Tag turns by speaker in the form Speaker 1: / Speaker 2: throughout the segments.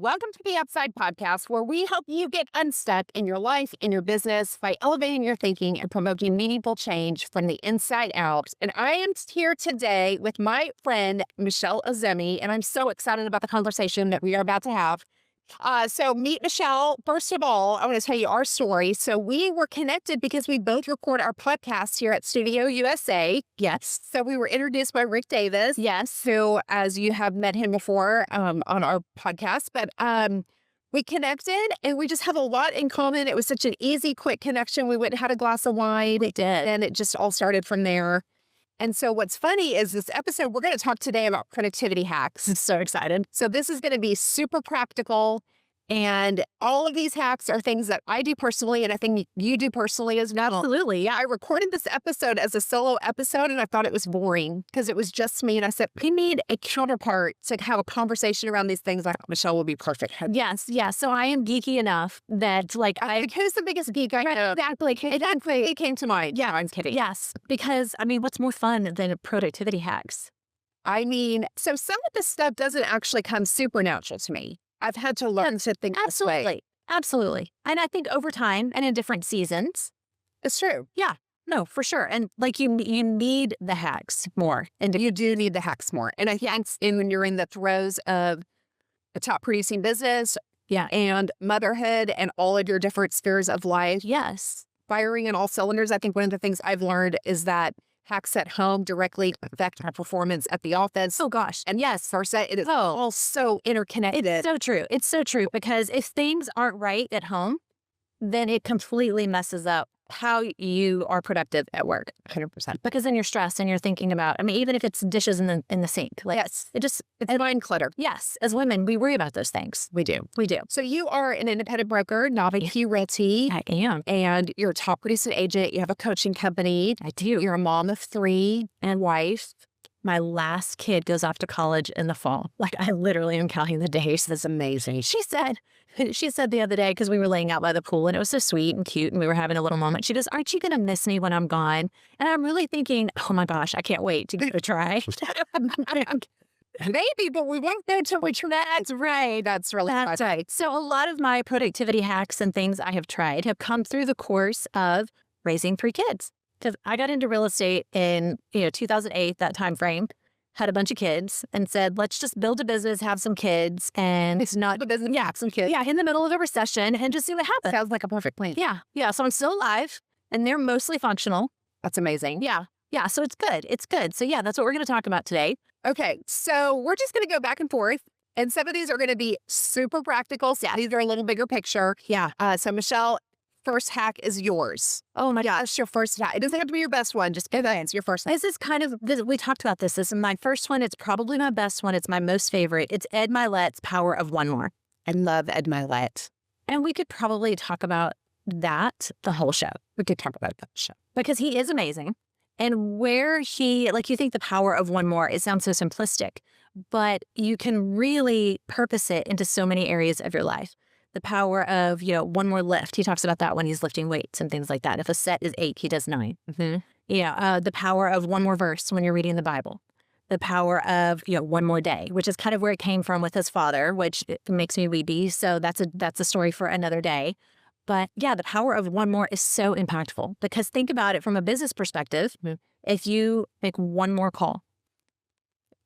Speaker 1: Welcome to the Upside Podcast, where we help you get unstuck in your life, in your business, by elevating your thinking and promoting meaningful change from the inside out. And I am here today with my friend, Michelle Zemi, and I'm so excited about the conversation that we are about to have. So meet Michelle. First of all, I want to tell you our story. So we were connected because we both record our podcast here at Studio USA. Yes. So we were introduced by Rick Davis. Yes. Who, as you have met him before on our podcast, but we connected and we just have a lot in common. It was such an easy, quick connection. We went and had a glass of wine. We did. And it just all started from there. And so what's funny is this episode, we're going to talk today about productivity hacks. I'm so excited. So this is going to be super practical. And all of these hacks are things that I do personally, and I think you do personally as well. Absolutely. Yeah, I recorded this episode as a solo episode, and I thought it was boring because it was just me. And I said, we need a counterpart to have a conversation around these things. I thought Michelle will be perfect.
Speaker 2: Yes. So I am geeky enough that
Speaker 1: who's the biggest geek I know? Exactly. It came to mind. Yeah, I'm kidding.
Speaker 2: Yes. Because, what's more fun than productivity hacks?
Speaker 1: So some of this stuff doesn't actually come supernatural to me. I've had to learn to think this way.
Speaker 2: Absolutely. And I think over time and in different seasons.
Speaker 1: It's true.
Speaker 2: Yeah. No, for sure. And you need the hacks more.
Speaker 1: And you do need the hacks more. And I think when you're in the throes of a top producing business and motherhood and all of your different spheres of life.
Speaker 2: Yes.
Speaker 1: Firing in all cylinders. I think one of the things I've learned is that hacks at home directly affect our performance at the office.
Speaker 2: Oh, gosh.
Speaker 1: And yes, versa, it is all so interconnected.
Speaker 2: It's so true. It's so true because if things aren't right at home, then it completely messes up how you are productive at work.
Speaker 1: 100%.
Speaker 2: Because then you're stressed and you're thinking about, even if it's dishes in the sink.
Speaker 1: Yes. It's mind clutter.
Speaker 2: Yes. As women, we worry about those things.
Speaker 1: We do.
Speaker 2: So
Speaker 1: you are an independent broker, Navi Realty.
Speaker 2: I am.
Speaker 1: And you're a top producing agent. You have a coaching company.
Speaker 2: I do.
Speaker 1: You're a mom of 3 and wife.
Speaker 2: My last kid goes off to college in the fall. I literally am counting the days.
Speaker 1: That's amazing.
Speaker 2: She said the other day, because we were laying out by the pool and it was so sweet and cute and we were having a little moment. She goes, aren't you going to miss me when I'm gone? And I'm really thinking, oh my gosh, I can't wait to go try.
Speaker 1: Maybe, but we won't know until we try.
Speaker 2: That's right.
Speaker 1: That's right.
Speaker 2: So a lot of my productivity hacks and things I have tried have come through the course of raising 3 kids. Because I got into real estate in 2008, that time frame, had a bunch of kids and said, let's just build a business, have some kids. And
Speaker 1: it's not a business, some kids.
Speaker 2: Yeah, in the middle of a recession and just see what happens.
Speaker 1: Sounds like a perfect plan.
Speaker 2: Yeah. So I'm still alive and they're mostly functional.
Speaker 1: That's amazing.
Speaker 2: Yeah. So it's good. So yeah, that's what we're going to talk about today.
Speaker 1: Okay. So we're just going to go back and forth. And some of these are going to be super practical. So these are a little bigger picture.
Speaker 2: Yeah.
Speaker 1: So Michelle, first hack is yours.
Speaker 2: Oh my
Speaker 1: gosh, your first hack. It doesn't have to be your best one. Just give it. Your first hack.
Speaker 2: This is we talked about this. This is my first one. It's probably my best one. It's my most favorite. It's Ed Mylett's Power of One More.
Speaker 1: I love Ed Mylett.
Speaker 2: And we could probably talk about that the whole show.
Speaker 1: We could talk about that show.
Speaker 2: Because he is amazing. And where you think the power of one more, it sounds so simplistic, but you can really purpose it into so many areas of your life. The power of, one more lift. He talks about that when he's lifting weights and things like that. If a set is 8, he does 9.
Speaker 1: Mm-hmm.
Speaker 2: The power of one more verse when you're reading the Bible. The power of, one more day, which is kind of where it came from with his father, which makes me weepy. So that's a story for another day. But yeah, the power of one more is so impactful because think about it from a business perspective.
Speaker 1: Mm-hmm.
Speaker 2: If you make one more call,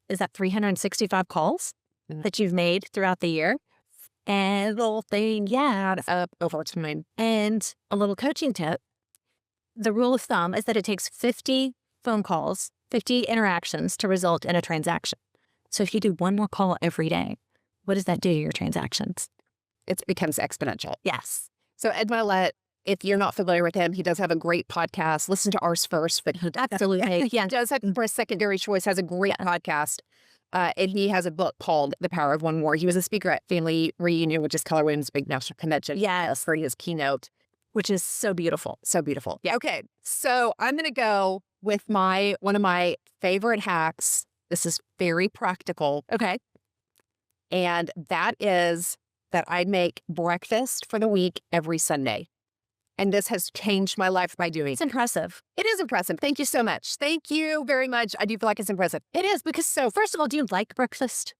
Speaker 2: is that 365 calls that you've made throughout the year? And a little thing,
Speaker 1: over time.
Speaker 2: And a little coaching tip. The rule of thumb is that it takes 50 phone calls, 50 interactions to result in a transaction. So if you do one more call every day, what does that do to your transactions?
Speaker 1: It becomes exponential.
Speaker 2: Yes.
Speaker 1: So Ed Mylett, if you're not familiar with him, he does have a great podcast. Listen to ours first. But
Speaker 2: absolutely.
Speaker 1: Yeah. Does have, for a secondary choice, has a great podcast. And he has a book called The Power of One More. He was a speaker at Family Reunion, which is Keller Williams' big national convention.
Speaker 2: Yes.
Speaker 1: For his keynote.
Speaker 2: Which is so beautiful.
Speaker 1: So beautiful. Yeah. Okay. So I'm going to go with one of my favorite hacks. This is very practical.
Speaker 2: Okay.
Speaker 1: And that is that I make breakfast for the week every Sunday. And this has changed my life by doing it.
Speaker 2: It's impressive.
Speaker 1: It is impressive. Thank you so much. Thank you very much. I do feel like it's impressive.
Speaker 2: It is because first of all, do you like breakfast?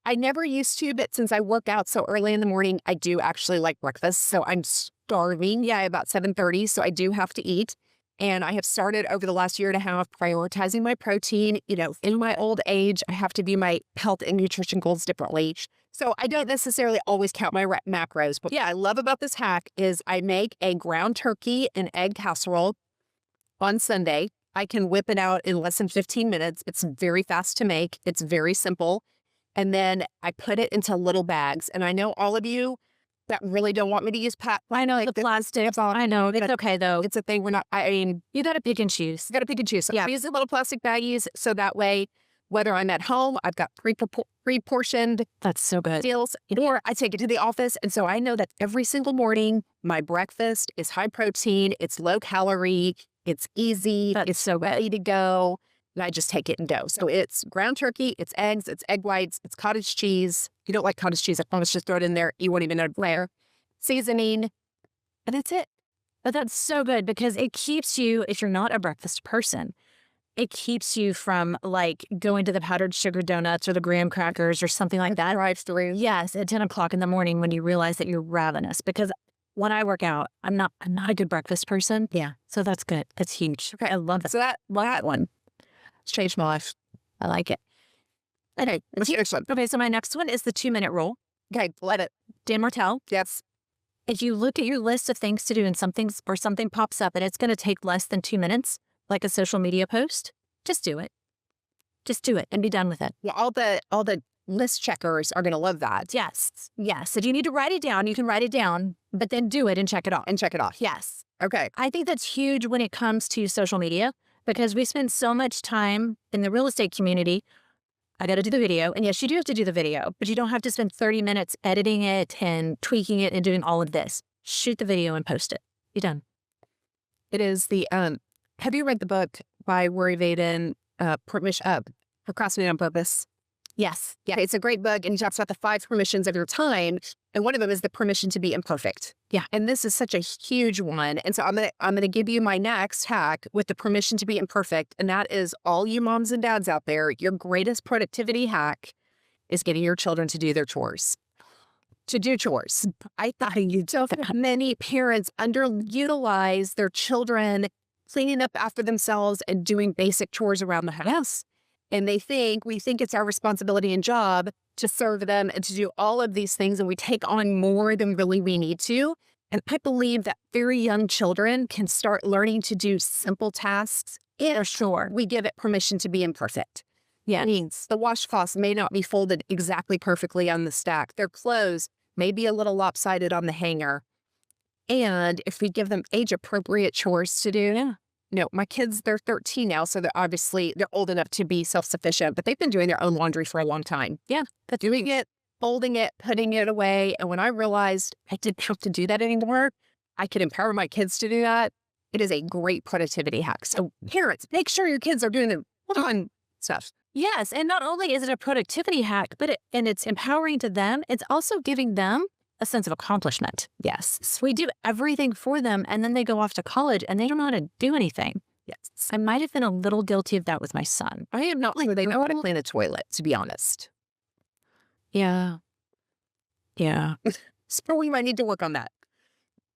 Speaker 1: I never used to, but since I work out so early in the morning, I do actually like breakfast. So I'm starving. Yeah, about 7:30. So I do have to eat. And I have started over the last year and a half prioritizing my protein. In my old age, I have to view my health and nutrition goals differently. So I don't necessarily always count my macros. But yeah, I love about this hack is I make a ground turkey and egg casserole on Sunday. I can whip it out in less than 15 minutes. It's very fast to make. It's very simple. And then I put it into little bags. And I know all of you that really don't want me to use
Speaker 2: I know, like the plastic. I know. It's okay, though.
Speaker 1: It's a thing we're not, I mean,
Speaker 2: You got to pick and choose.
Speaker 1: you got to pick and choose. So
Speaker 2: Yeah.
Speaker 1: I use the little plastic baggies. So that way, whether I'm at home, I've got pre-portioned
Speaker 2: That's so good.
Speaker 1: deals, or I take it to the office. And so I know that every single morning, my breakfast is high protein, it's low calorie, it's easy,
Speaker 2: That's
Speaker 1: it's
Speaker 2: so good.
Speaker 1: ready to go. And I just take it and go. So it's ground turkey, it's eggs, it's egg whites, it's cottage cheese. If you don't like cottage cheese, I promise just throw it in there. You won't even know where. Seasoning, and that's it.
Speaker 2: But that's so good because it keeps you, if you're not a breakfast person, it keeps you from like going to the powdered sugar donuts or the graham crackers or something like that.
Speaker 1: Drive through.
Speaker 2: Yes, at 10 o'clock in the morning when you realize that you're ravenous. Because when I work out, I'm not a good breakfast person.
Speaker 1: Yeah.
Speaker 2: So that's good. That's huge.
Speaker 1: Okay.
Speaker 2: I love that.
Speaker 1: So that one, it's changed my life.
Speaker 2: I like it.
Speaker 1: Okay, let's get next one.
Speaker 2: Okay, so my next one is the 2-minute rule.
Speaker 1: Okay, let it.
Speaker 2: Dan Martell.
Speaker 1: Yes.
Speaker 2: If you look at your list of things to do and something pops up and it's going to take less than 2 minutes, like a social media post, just do it. Just do it and be done with it.
Speaker 1: Well, all the list checkers are going to love that.
Speaker 2: Yes. Yes. If you need to write it down, you can write it down, but then do it and check it off.
Speaker 1: And check it off.
Speaker 2: Yes.
Speaker 1: Okay.
Speaker 2: I think that's huge when it comes to social media because we spend so much time in the real estate community. I got to do the video. And yes, you do have to do the video, but you don't have to spend 30 minutes editing it and tweaking it and doing all of this. Shoot the video and post it. You're done.
Speaker 1: It is the, have you read the book by Rory Vaden, Procrastinate on Purpose?
Speaker 2: Yes.
Speaker 1: Yeah, it's a great book, and he talks about the 5 permissions of your time, and one of them is the permission to be imperfect.
Speaker 2: Yeah.
Speaker 1: And this is such a huge one, and so I'm gonna give you my next hack with the permission to be imperfect, and that is all you moms and dads out there, your greatest productivity hack is getting your children to do their chores. To do chores. I thought so many parents underutilize their children cleaning up after themselves and doing basic chores around the house. And we think it's our responsibility and job to serve them and to do all of these things. And we take on more than really we need to. And I believe that very young children can start learning to do simple tasks if
Speaker 2: sure.
Speaker 1: we give it permission to be imperfect.
Speaker 2: Yeah.
Speaker 1: It means the washcloths may not be folded exactly perfectly on the stack. Their clothes may be a little lopsided on the hanger. And if we give them age-appropriate chores to do, my kids, they're 13 now, so they're old enough to be self-sufficient, but they've been doing their own laundry for a long time.
Speaker 2: Yeah.
Speaker 1: But doing it, folding it, putting it away. And when I realized I didn't have to do that anymore, I could empower my kids to do that. It is a great productivity hack. So parents, make sure your kids are doing the fun stuff.
Speaker 2: Yes. And not only is it a productivity hack, but it's empowering to them, it's also giving them a sense of accomplishment.
Speaker 1: Yes.
Speaker 2: So we do everything for them, and then they go off to college, and they don't know how to do anything.
Speaker 1: Yes.
Speaker 2: I might have been a little guilty of that with my son.
Speaker 1: I am not like they know how to clean a toilet, to be honest.
Speaker 2: Yeah. Yeah.
Speaker 1: So we might need to work on that.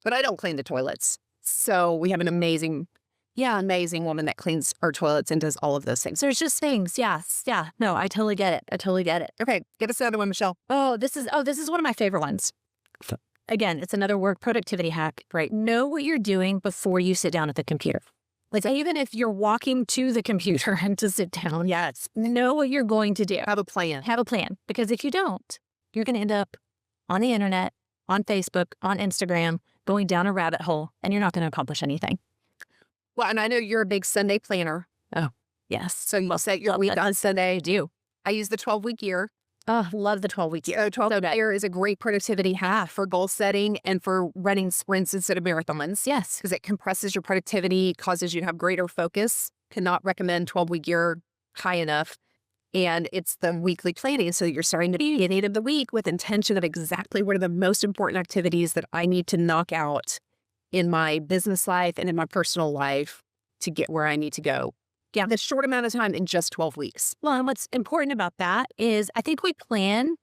Speaker 1: But I don't clean the toilets. So we have an amazing woman that cleans our toilets and does all of those things.
Speaker 2: There's just things. Yes. Yeah. No, I totally get it. I totally get it.
Speaker 1: Okay, get us another one, Michelle.
Speaker 2: This is one of my favorite ones. Again, it's another work productivity hack.
Speaker 1: Right.
Speaker 2: Know what you're doing before you sit down at the computer. Like even if you're walking to the computer and to sit down, know what you're going to do.
Speaker 1: Have a plan.
Speaker 2: Have a plan. Because if you don't, you're going to end up on the internet, on Facebook, on Instagram, going down a rabbit hole, and you're not going to accomplish anything.
Speaker 1: Well, and I know you're a big Sunday planner.
Speaker 2: Oh, yes.
Speaker 1: So you set your week on Sunday.
Speaker 2: I do.
Speaker 1: I use the 12-week year.
Speaker 2: Oh, love the 12-week year.
Speaker 1: 12-week year is a great productivity hack for goal setting and for running sprints instead of marathons.
Speaker 2: Yes.
Speaker 1: Because it compresses your productivity, causes you to have greater focus. Cannot recommend 12-week year high enough. And it's the weekly planning. So you're starting to be at 8 of the week with intention of exactly what are the most important activities that I need to knock out in my business life and in my personal life to get where I need to go. Yeah, the short amount of time in just 12 weeks.
Speaker 2: Well, and what's important about that is I think we plan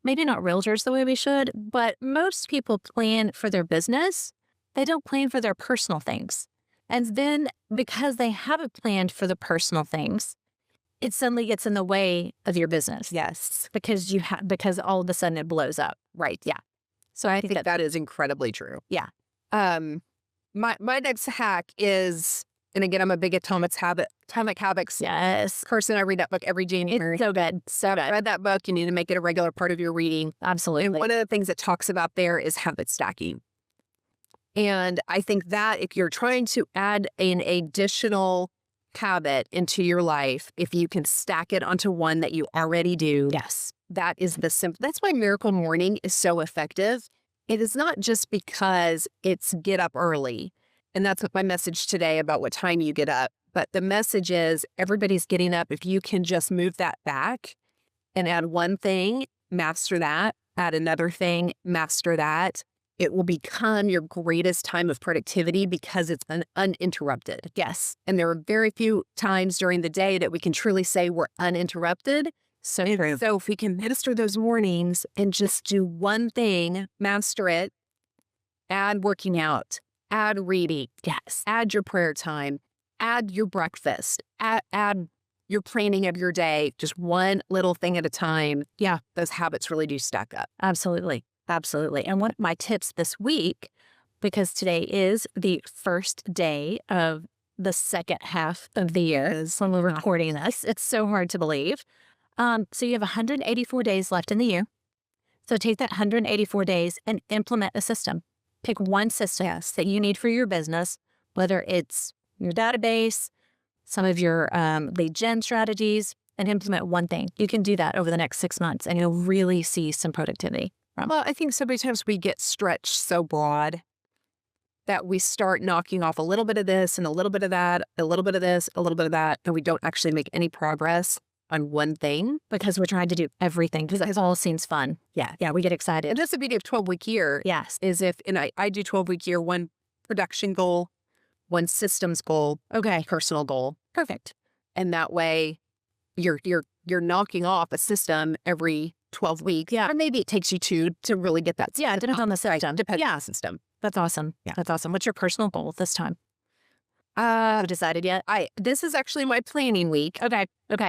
Speaker 2: maybe not realtors the way we should, but most people plan for their business. They don't plan for their personal things. And then because they haven't planned for the personal things, it suddenly gets in the way of your business.
Speaker 1: Yes.
Speaker 2: Because all of a sudden it blows up.
Speaker 1: Right. Yeah.
Speaker 2: So
Speaker 1: I think that is incredibly true.
Speaker 2: Yeah.
Speaker 1: My next hack is, and again, I'm a big Atomic Habits person. I read that book every January.
Speaker 2: It's so good. So good.
Speaker 1: I read that book. You need to make it a regular part of your reading.
Speaker 2: Absolutely.
Speaker 1: And one of the things it talks about there is habit stacking. And I think that if you're trying to add an additional habit into your life, if you can stack it onto one that you already do,
Speaker 2: Yes.
Speaker 1: that is that's why Miracle Morning is so effective. It is not just because it's get up early. And that's what my message today about what time you get up. But the message is everybody's getting up. If you can just move that back and add one thing, master that, add another thing, master that, it will become your greatest time of productivity because it's uninterrupted.
Speaker 2: Yes.
Speaker 1: And there are very few times during the day that we can truly say we're uninterrupted. So if we can master those mornings and just do one thing, master it, add working out, add reading,
Speaker 2: Yes.
Speaker 1: add your prayer time, add your breakfast, add your planning of your day, just one little thing at a time. Yeah, those habits really do stack up.
Speaker 2: Absolutely. Absolutely. And one of my tips this week, because today is the first day of the second half of the year when we're recording this. It's so hard to believe. So you have 184 days left in the year. So take that 184 days and implement a system. Pick one system that you need for your business, whether it's your database, some of your lead gen strategies, and implement one thing. You can do that over the next 6 months and you'll really see some productivity.
Speaker 1: Well, I think so many times we get stretched so broad that we start knocking off a little bit of this and a little bit of that, a little bit of this, a little bit of that, and we don't actually make any progress on one thing.
Speaker 2: Because we're trying to do everything because it all seems fun.
Speaker 1: Yeah.
Speaker 2: Yeah, we get excited.
Speaker 1: And that's the beauty of 12-week year.
Speaker 2: Yes.
Speaker 1: Is and I do 12-week year, one production goal, one systems goal, personal goal.
Speaker 2: Perfect.
Speaker 1: And that way you're knocking off a system every 12 weeks.
Speaker 2: Yeah.
Speaker 1: Or maybe it takes you two to really get that.
Speaker 2: Yeah, it depends on the system.
Speaker 1: Depends on the system.
Speaker 2: That's awesome.
Speaker 1: Yeah.
Speaker 2: That's awesome. What's your personal goal this time? Have you decided yet?
Speaker 1: This is actually my planning week.
Speaker 2: Okay.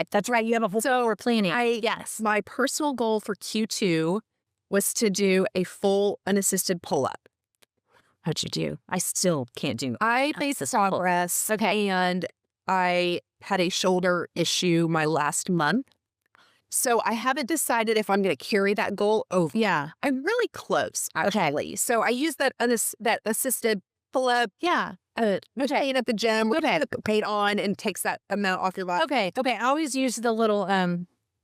Speaker 2: That's right. You have a whole we're planning. Yes.
Speaker 1: My personal goal for Q2 was to do a full unassisted pull-up.
Speaker 2: How'd you do? I still can't do.
Speaker 1: I made progress. Okay. And I had a shoulder issue my last month. So I haven't decided if I'm going to carry that goal over.
Speaker 2: Yeah.
Speaker 1: I'm really close, actually. Okay. So I use that assisted pull-up.
Speaker 2: Yeah.
Speaker 1: Paid at the gym. Paid on and takes that amount off your butt.
Speaker 2: Okay. I always use the little,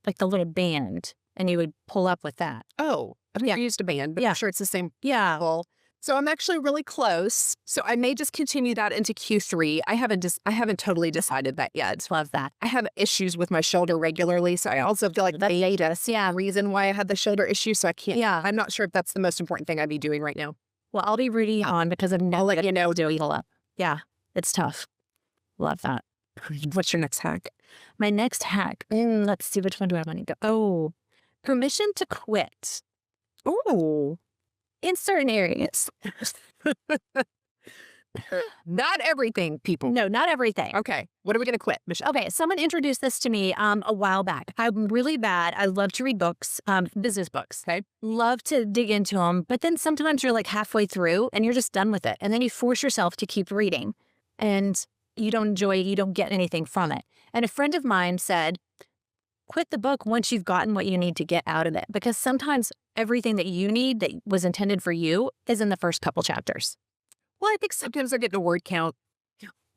Speaker 2: like the little band, and you would pull up with that.
Speaker 1: Oh, I've never used a band, but I'm sure it's the same.
Speaker 2: Yeah.
Speaker 1: Goal. So I'm actually really close. So I may just continue that into Q3. I haven't totally decided that yet.
Speaker 2: Love that.
Speaker 1: I have issues with my shoulder regularly, so I also feel like that's reason why I had the shoulder issue. So I can't.
Speaker 2: Yeah.
Speaker 1: I'm not sure if that's the most important thing I'd be doing right now.
Speaker 2: Well, I'll be rooting on because I'll let you know doing pull up. Yeah, it's tough. Love that.
Speaker 1: What's your next hack?
Speaker 2: My next hack. Let's see, which one do I want to go? Oh, permission to quit.
Speaker 1: Oh.
Speaker 2: In certain areas.
Speaker 1: Not everything, people.
Speaker 2: No, not everything.
Speaker 1: Okay. What are we going to quit, Michelle?
Speaker 2: Okay. Someone introduced this to me a while back. I'm really bad. I love to read books, business books.
Speaker 1: Okay.
Speaker 2: Love to dig into them. But then sometimes you're like halfway through and you're just done with it. And then you force yourself to keep reading and you don't enjoy it. You don't get anything from it. And a friend of mine said, quit the book once you've gotten what you need to get out of it. Because sometimes everything that you need that was intended for you is in the first couple chapters.
Speaker 1: Well, I think sometimes I get the word count.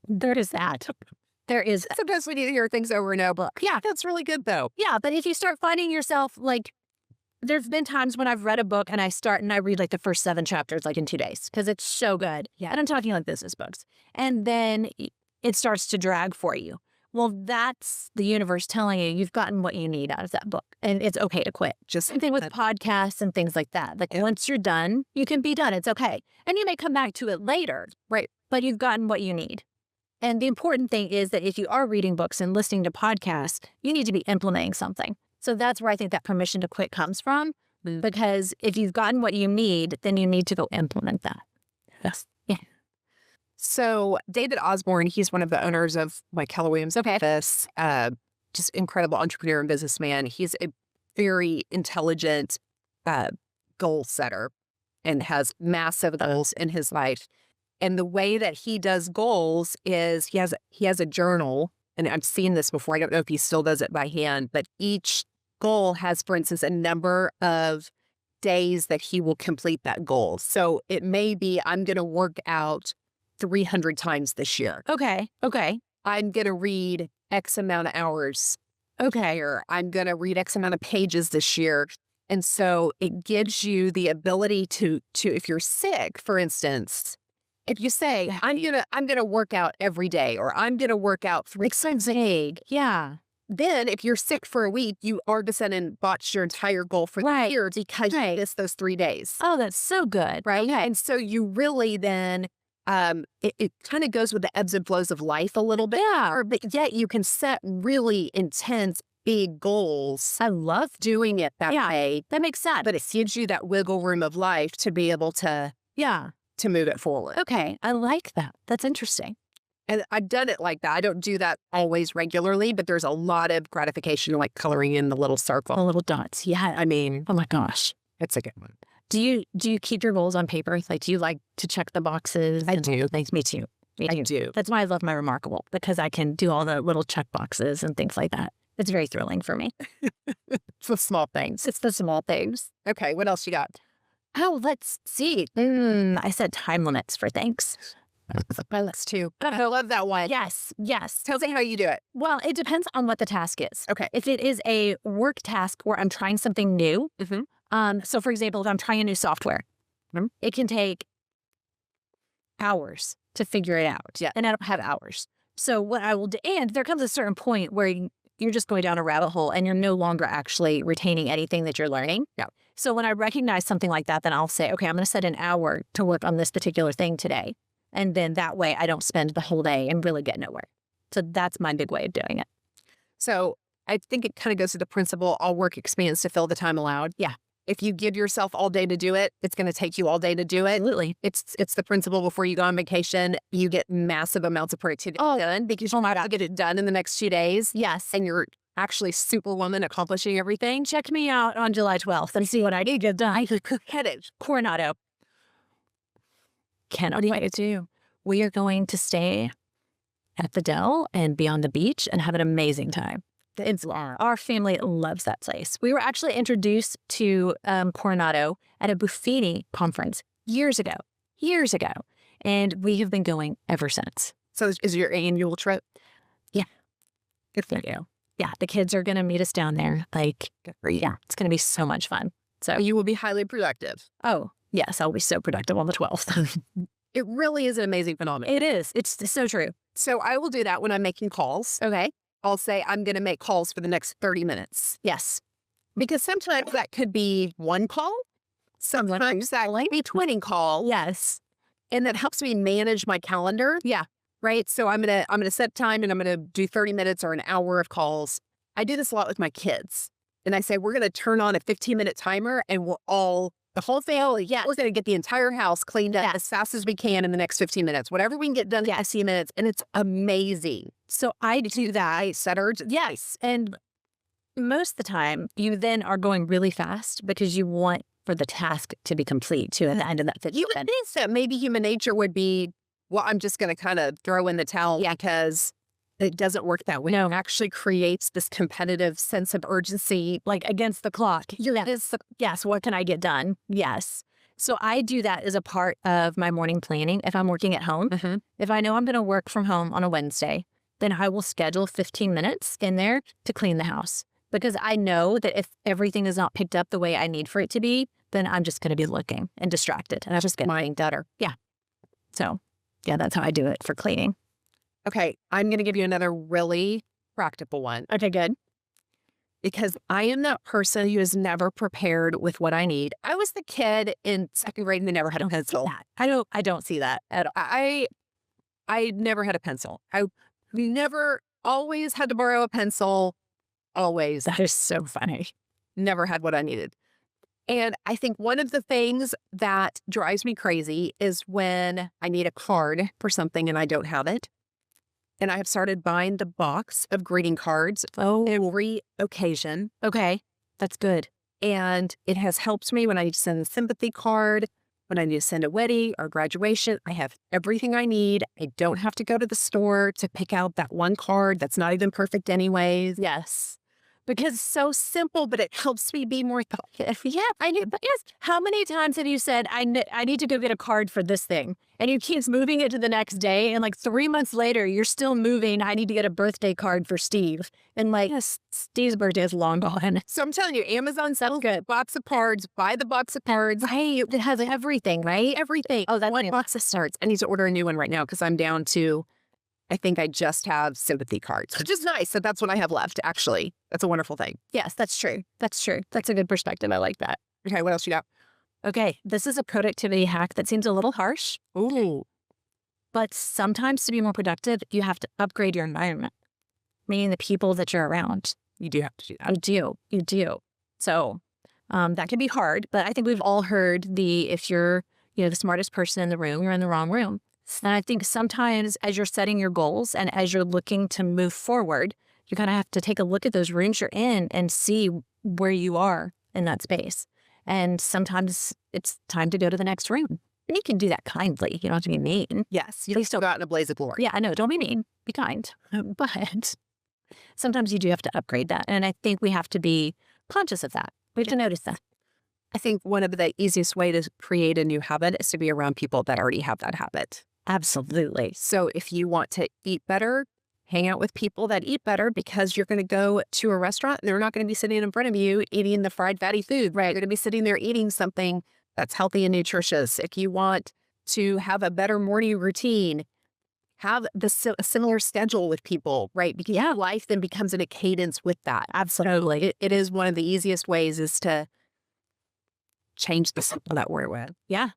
Speaker 2: There is that. There is.
Speaker 1: Sometimes we need to hear things over and over. Yeah, that's really good, though.
Speaker 2: Yeah, but if you start finding yourself, like, there's been times when I've read a book and I start and I read like the first 7 chapters like in 2 days because it's so good.
Speaker 1: Yeah.
Speaker 2: And I'm talking like business books. And then it starts to drag for you. Well, that's the universe telling you you've gotten what you need out of that book. And it's okay to quit. Just same thing with podcasts and things like that. Like once you're done, you can be done. It's okay. And you may come back to it later.
Speaker 1: Right.
Speaker 2: But you've gotten what you need. And the important thing is that if you are reading books and listening to podcasts, you need to be implementing something. So that's where I think that permission to quit comes from. Because if you've gotten what you need, then you need to go implement that. Yes. Yeah.
Speaker 1: So David Osborne, he's one of the owners of like Keller Williams office, just incredible entrepreneur and businessman. He's a very intelligent uh, goal setter and has massive goals in his life. And the way that he does goals is he has a journal, and I've seen this before. I don't know if he still does it by hand, but each goal has, for instance, a number of days that he will complete that goal. So it may be, I'm going to work out 300 times this year.
Speaker 2: Okay. Okay.
Speaker 1: I'm going to read X amount of hours. Okay. Or I'm going to read X amount of pages this year. And so it gives you the ability to if you're sick, for instance, if you say, I'm gonna work out every day, or I'm gonna work out 3 times a day.
Speaker 2: Yeah.
Speaker 1: Then if you're sick for a week, you all of a sudden botched your entire goal for the year because you missed those 3 days.
Speaker 2: Oh, that's so good.
Speaker 1: Right. And so you really then it kind of goes with the ebbs and flows of life a little bit.
Speaker 2: Yeah.
Speaker 1: But yet you can set really intense, big goals.
Speaker 2: I love
Speaker 1: Doing it that way.
Speaker 2: that. Makes sense.
Speaker 1: But it gives you that wiggle room of life to be able to move it forward.
Speaker 2: Okay. I like that. That's interesting.
Speaker 1: And I've done it like that. I don't do that always regularly, but there's a lot of gratification like coloring in the little circle.
Speaker 2: The little dots. Yeah.
Speaker 1: I mean,
Speaker 2: Oh my gosh.
Speaker 1: it's a good one.
Speaker 2: Do you keep your goals on paper? Like, do you like to check the boxes?
Speaker 1: I do.
Speaker 2: Like, me too.
Speaker 1: I do.
Speaker 2: That's why I love my Remarkable, because I can do all the little check boxes and things like that. It's very thrilling for me.
Speaker 1: It's the small things.
Speaker 2: It's the small things.
Speaker 1: Okay, what else you got?
Speaker 2: Oh, let's see. I set time limits for things.
Speaker 1: My list too. I love that one.
Speaker 2: Yes. Yes.
Speaker 1: Tell me how you do it.
Speaker 2: Well, it depends on what the task is.
Speaker 1: Okay.
Speaker 2: If it is a work task where I'm trying something new, so for example, if I'm trying a new software, it can take hours to figure it out.
Speaker 1: Yeah.
Speaker 2: And I don't have hours. So what I will do, and there comes a certain point where you're just going down a rabbit hole and you're no longer actually retaining anything that you're learning.
Speaker 1: Yeah.
Speaker 2: So when I recognize something like that, then I'll say, okay, I'm going to set an hour to work on this particular thing today. And then that way I don't spend the whole day and really get nowhere. So that's my big way of doing it.
Speaker 1: So I think it kind of goes to the principle, all work expands to fill the time allowed.
Speaker 2: Yeah.
Speaker 1: If you give yourself all day to do it, it's going to take you all day to do it.
Speaker 2: Absolutely.
Speaker 1: It's the principle before you go on vacation, you get massive amounts of productivity done because you'll not get it done in the next 2 days.
Speaker 2: Yes.
Speaker 1: And you're actually superwoman accomplishing everything.
Speaker 2: Check me out on July 12th and see what I did get done.
Speaker 1: Headed.
Speaker 2: Coronado. Cannot wait to do. We are going to stay at the Dell and be on the beach and have an amazing time. Our family loves that place. We were actually introduced to Coronado at a Buffini conference years ago, and we have been going ever since.
Speaker 1: So is your annual trip?
Speaker 2: Yeah.
Speaker 1: Good for you.
Speaker 2: Yeah, the kids are going to meet us down there. Like,
Speaker 1: Good for you.
Speaker 2: yeah, it's going to be so much fun. So,
Speaker 1: You will be highly productive.
Speaker 2: oh, yes, I'll be so productive on the 12th.
Speaker 1: It really is an amazing phenomenon.
Speaker 2: It is. It's so true.
Speaker 1: So I will do that when I'm making calls.
Speaker 2: Okay.
Speaker 1: I'll say I'm going to make calls for the next 30 minutes.
Speaker 2: Yes.
Speaker 1: Because sometimes that could be one call. Sometimes that might be 20 calls.
Speaker 2: Yes.
Speaker 1: And that helps me manage my calendar.
Speaker 2: Yeah.
Speaker 1: Right. So I'm gonna set time and I'm gonna do 30 minutes or an hour of calls. I do this a lot with my kids. And I say, we're gonna turn on a 15-minute timer and the whole family, we're gonna get the entire house cleaned up as fast as we can in the next 15 minutes. Whatever we can get done in 15 minutes. And it's amazing.
Speaker 2: So I do that.
Speaker 1: I set her.
Speaker 2: Yes. And most of the time, you then are going really fast because you want for the task to be complete too at the end of that 15
Speaker 1: You would
Speaker 2: minutes.
Speaker 1: think that maybe human nature would be, well, I'm just going to kind of throw in the towel because it doesn't work that way.
Speaker 2: No.
Speaker 1: It actually creates this competitive sense of urgency.
Speaker 2: Like against the clock. Yes. What can I get done? Yes. So I do that as a part of my morning planning. If I'm working at home, if I know I'm going to work from home on a Wednesday, then I will schedule 15 minutes in there to clean the house. Because I know that if everything is not picked up the way I need for it to be, then I'm just going to be looking and distracted. And I just get
Speaker 1: Mine better.
Speaker 2: So, yeah, that's how I do it for cleaning.
Speaker 1: Okay, I'm going to give you another really practical one.
Speaker 2: Okay, good.
Speaker 1: Because I am that person who is never prepared with what I need. I was the kid in second grade and they never had a pencil.
Speaker 2: I don't see that at all.
Speaker 1: I never had a pencil. I never, always had to borrow a pencil. Always.
Speaker 2: That is so funny.
Speaker 1: Never had what I needed. And I think one of the things that drives me crazy is when I need a card for something and I don't have it. And I have started buying the box of greeting cards
Speaker 2: Oh,
Speaker 1: every occasion.
Speaker 2: okay. That's good.
Speaker 1: And it has helped me when I need to send a sympathy card, when I need to send a wedding or graduation. I have everything I need. I don't have to go to the store to pick out that one card that's not even perfect anyways.
Speaker 2: Yes.
Speaker 1: Because it's so simple, but it helps me be more thoughtful.
Speaker 2: Yeah, I knew. But yes, how many times have you said, I need to go get a card for this thing? And you keep moving it to the next day. And like 3 months later, you're still moving. I need to get a birthday card for Steve. And like, yes, Steve's birthday is long gone.
Speaker 1: So I'm telling you, Amazon sells a box of cards. Buy the box of cards.
Speaker 2: Right. It has everything, right?
Speaker 1: Everything.
Speaker 2: Oh, that's
Speaker 1: one box of starts. I need to order a new one right now because I'm down to, I think I just have sympathy cards, which is nice. So that's what I have left, actually. That's a wonderful thing.
Speaker 2: Yes, that's true. That's true. That's a good perspective. I like that.
Speaker 1: Okay, what else you got?
Speaker 2: Okay, this is a productivity hack that seems a little harsh,
Speaker 1: Ooh.
Speaker 2: but sometimes to be more productive, you have to upgrade your environment, meaning the people that you're around.
Speaker 1: You do have to do that.
Speaker 2: You do. You do. So that can be hard, but I think we've all heard if you're, the smartest person in the room, you're in the wrong room. And I think sometimes as you're setting your goals and as you're looking to move forward, you kind of have to take a look at those rooms you're in and see where you are in that space. And sometimes it's time to go to the next room. And you can do that kindly. You don't have to be mean.
Speaker 1: Yes. You still got in a blaze of glory.
Speaker 2: Yeah, I know. Don't be mean. Be kind. But sometimes you do have to upgrade that. And I think we have to be conscious of that. We have to notice that.
Speaker 1: I think one of the easiest way to create a new habit is to be around people that already have that habit.
Speaker 2: Absolutely.
Speaker 1: So if you want to eat better, hang out with people that eat better because you're going to go to a restaurant and they're not going to be sitting in front of you eating the fried fatty food. Right. You're going to be sitting there eating something that's healthy and nutritious. If you want to have a better morning routine, have a similar schedule with people, right? Because life then becomes in a cadence with that.
Speaker 2: Absolutely.
Speaker 1: It is one of the easiest ways is to change the cycle that we're with.
Speaker 2: Yeah.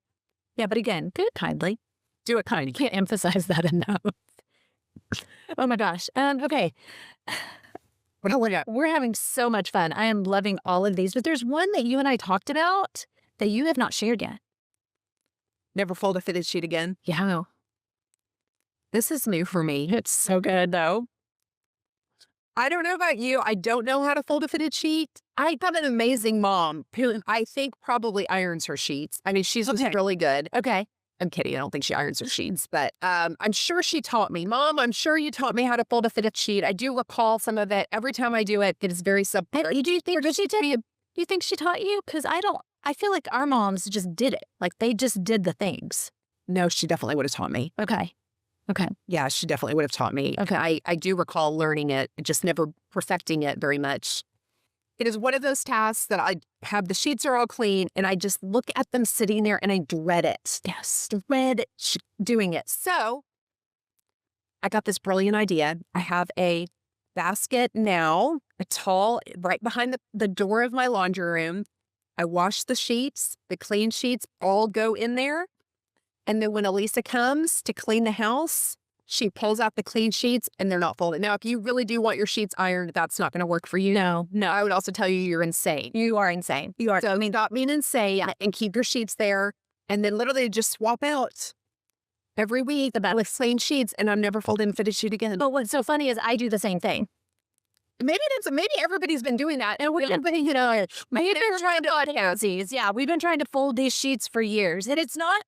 Speaker 2: Yeah. But again, do it kindly.
Speaker 1: Do it kindly.
Speaker 2: You can't emphasize that enough. Oh my gosh. Okay. We're having so much fun. I am loving all of these, but there's one that you and I talked about that you have not shared yet.
Speaker 1: Never fold a fitted sheet again.
Speaker 2: Yeah.
Speaker 1: This is new for me.
Speaker 2: It's so good though.
Speaker 1: I don't know about you. I don't know how to fold a fitted sheet. I have an amazing mom who I think probably irons her sheets. I mean, she's just really good.
Speaker 2: Okay.
Speaker 1: I'm kidding. I don't think she irons her sheets, but I'm sure she taught me. Mom, I'm sure you taught me how to fold a fitted sheet. I do recall some of it. Every time I do it, it is very simple.
Speaker 2: Do you think she taught you? Because I feel like our moms just did it. Like they just did the things.
Speaker 1: No, she definitely would have taught me.
Speaker 2: Okay. Okay.
Speaker 1: Yeah, she definitely would have taught me.
Speaker 2: Okay.
Speaker 1: I do recall learning it, just never perfecting it very much. It is one of those tasks that I have the sheets are all clean and I just look at them sitting there and I dread it.
Speaker 2: Yes.
Speaker 1: Dread doing it. So I got this brilliant idea. I have a basket now, a tall, right behind the door of my laundry room. I wash the sheets, the clean sheets all go in there. And then when Elisa comes to clean the house, she pulls out the clean sheets and they're not folded. Now, if you really do want your sheets ironed, that's not going to work for you.
Speaker 2: No.
Speaker 1: I would also tell you you're insane.
Speaker 2: You are insane. You are.
Speaker 1: So, stop being insane and keep your sheets there. And then literally just swap out every week with clean sheets and I'm never folding a fitted sheet again.
Speaker 2: But what's so funny is I do the same thing.
Speaker 1: Maybe everybody's been doing that. And
Speaker 2: maybe they're trying to audiences. Yeah, we've been trying to fold these sheets for years. And it's not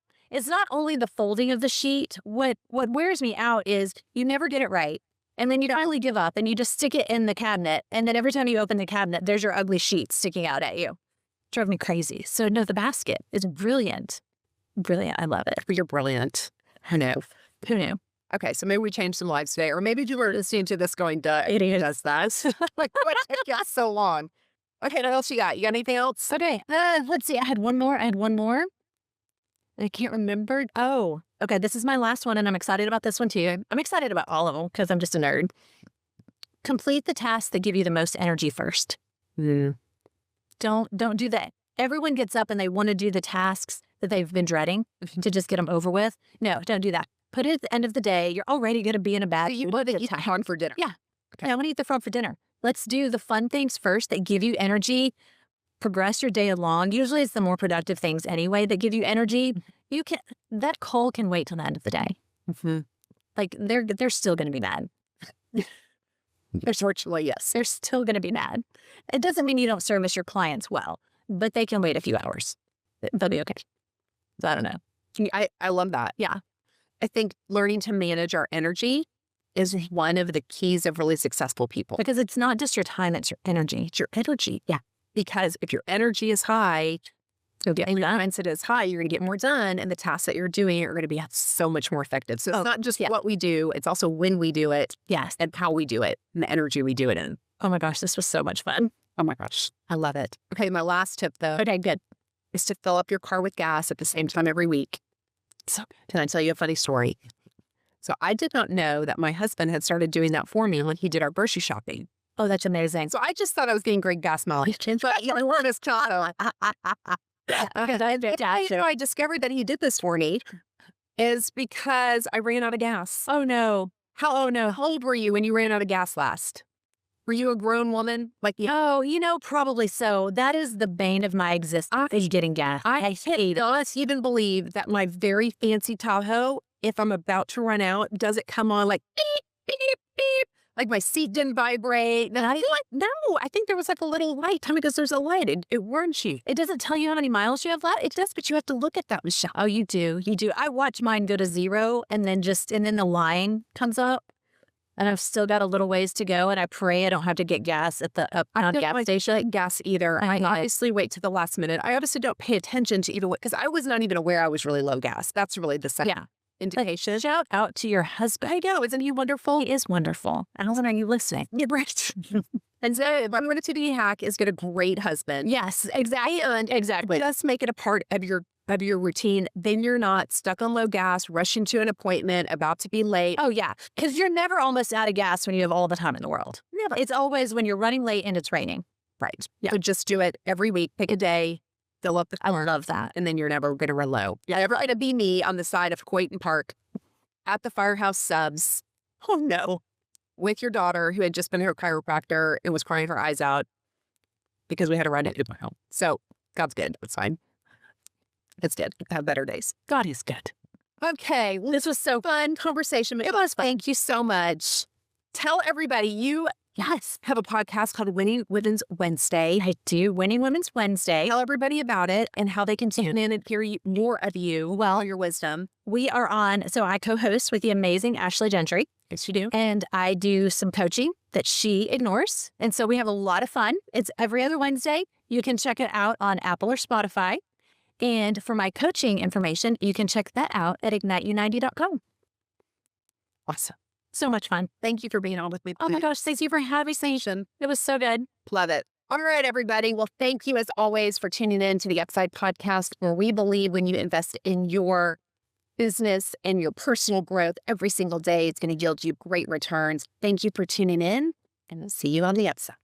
Speaker 2: only the folding of the sheet. What wears me out is you never get it right. And then you finally give up and you just stick it in the cabinet. And then every time you open the cabinet, there's your ugly sheet sticking out at you. Drove me crazy. So no, the basket is brilliant. Brilliant. I love it.
Speaker 1: You're brilliant. Who knew?
Speaker 2: Who knew?
Speaker 1: Okay, so maybe we changed some lives today. Or maybe you were listening to this going, duh, idiot does that. Like, what took you so long? Okay, what else you got? You got anything else?
Speaker 2: Okay, let's see. I had one more. I can't remember. Oh, okay. This is my last one, and I'm excited about this one too. I'm excited about all of them because I'm just a nerd. Complete the tasks that give you the most energy first. Don't do that. Everyone gets up and they want to do the tasks that they've been dreading to just get them over with. No, don't do that. Put it at the end of the day. You're already going to be in a bad
Speaker 1: mood. You want to eat the phone for dinner.
Speaker 2: Yeah. Okay. I want to eat the phone for dinner. Let's do the fun things first that give you energy progress your day along, usually it's the more productive things anyway that give you energy. That coal can wait till the end of the day. Like they're still going to be mad.
Speaker 1: Unfortunately, yes.
Speaker 2: They're still going to be mad. It doesn't mean you don't service your clients well, but they can wait a few hours. They'll be okay. So I don't know.
Speaker 1: I love that.
Speaker 2: Yeah.
Speaker 1: I think learning to manage our energy is one of the keys of really successful people.
Speaker 2: Because it's not just your time, it's your energy.
Speaker 1: It's your energy. Yeah. Because if your energy is high, and once it is high, you're going to get more done, and the tasks that you're doing are going to be so much more effective. So it's not just what we do, it's also when we do it.
Speaker 2: Yes.
Speaker 1: And how we do it and the energy we do it in.
Speaker 2: Oh my gosh, this was so much fun.
Speaker 1: Oh my gosh. I love it. Okay, my last tip though.
Speaker 2: Okay, good.
Speaker 1: Is to fill up your car with gas at the same time every week. So can I tell you a funny story? So I did not know that my husband had started doing that for me when he did our grocery shopping.
Speaker 2: Oh, that's amazing.
Speaker 1: So I just thought I was getting great gas mileage. But you know, we're this child. I discovered that he did this for me is because I ran out of gas.
Speaker 2: Oh no.
Speaker 1: How old were you when you ran out of gas last? Were you a grown woman?
Speaker 2: Oh, probably so. That is the bane of my existence, is getting gas.
Speaker 1: I cannot even believe that my very fancy Tahoe, if I'm about to run out, does it come on like beep, beep, beep? Like my seat didn't vibrate. And I like, no, I think there was like a little light. Tell me, because there's a light. It warns you.
Speaker 2: It doesn't tell you how many miles you have left.
Speaker 1: It does, but you have to look at that, Michelle.
Speaker 2: Oh, you do. You do. I watch mine go to 0 and then the line comes up. And I've still got a little ways to go, and I pray I don't have to get gas at the gas station.
Speaker 1: Gas either. I obviously wait to the last minute. I obviously don't pay attention to even what, because I was not even aware I was really low gas. That's really the second indication.
Speaker 2: Shout out to your husband.
Speaker 1: I know, isn't he wonderful?
Speaker 2: He is wonderful. Allison, are you listening?
Speaker 1: Yeah, right. And so, if I'm going to do a hack, is get a great husband.
Speaker 2: Yes, exactly. Exactly.
Speaker 1: Just make it a part of your routine. Then you're not stuck on low gas, rushing to an appointment, about to be late.
Speaker 2: Oh, yeah. Because you're never almost out of gas when you have all the time in the world.
Speaker 1: Never.
Speaker 2: It's always when you're running late and it's raining.
Speaker 1: Right. Yeah. So just do it every week. Pick a day. Fill up the car.
Speaker 2: I love that.
Speaker 1: And then you're never going to run low. Yeah. Ever going to be me on the side of Coyton Park at the Firehouse Subs. Oh, no. With your daughter, who had just been to her chiropractor and was crying her eyes out because we had to run into my home. So God's good. It's fine. It's good. Have better days.
Speaker 2: God is good.
Speaker 1: Okay. Well, this was so fun conversation.
Speaker 2: It was fun.
Speaker 1: Thank you so much. Tell everybody you have a podcast called Winning Women's Wednesday.
Speaker 2: I do. Winning Women's Wednesday.
Speaker 1: Tell everybody about it and how they can tune in and hear more of you. Well, your wisdom.
Speaker 2: We are on. So I co-host with the amazing Ashley Gentry.
Speaker 1: Yes, you do.
Speaker 2: And I do some coaching that she ignores. And so we have a lot of fun. It's every other Wednesday. You can check it out on Apple or Spotify. And for my coaching information, you can check that out at igniteu90.com.
Speaker 1: Awesome.
Speaker 2: So much fun.
Speaker 1: Thank you for being on with me.
Speaker 2: Oh my gosh, thank you for having me. It was so good.
Speaker 1: Love it. All right, everybody. Well, thank you as always for tuning in to the Upside Podcast, where we believe when you invest in your business and your personal growth every single day, it's going to yield you great returns. Thank you for tuning in, and I'll see you on the upside.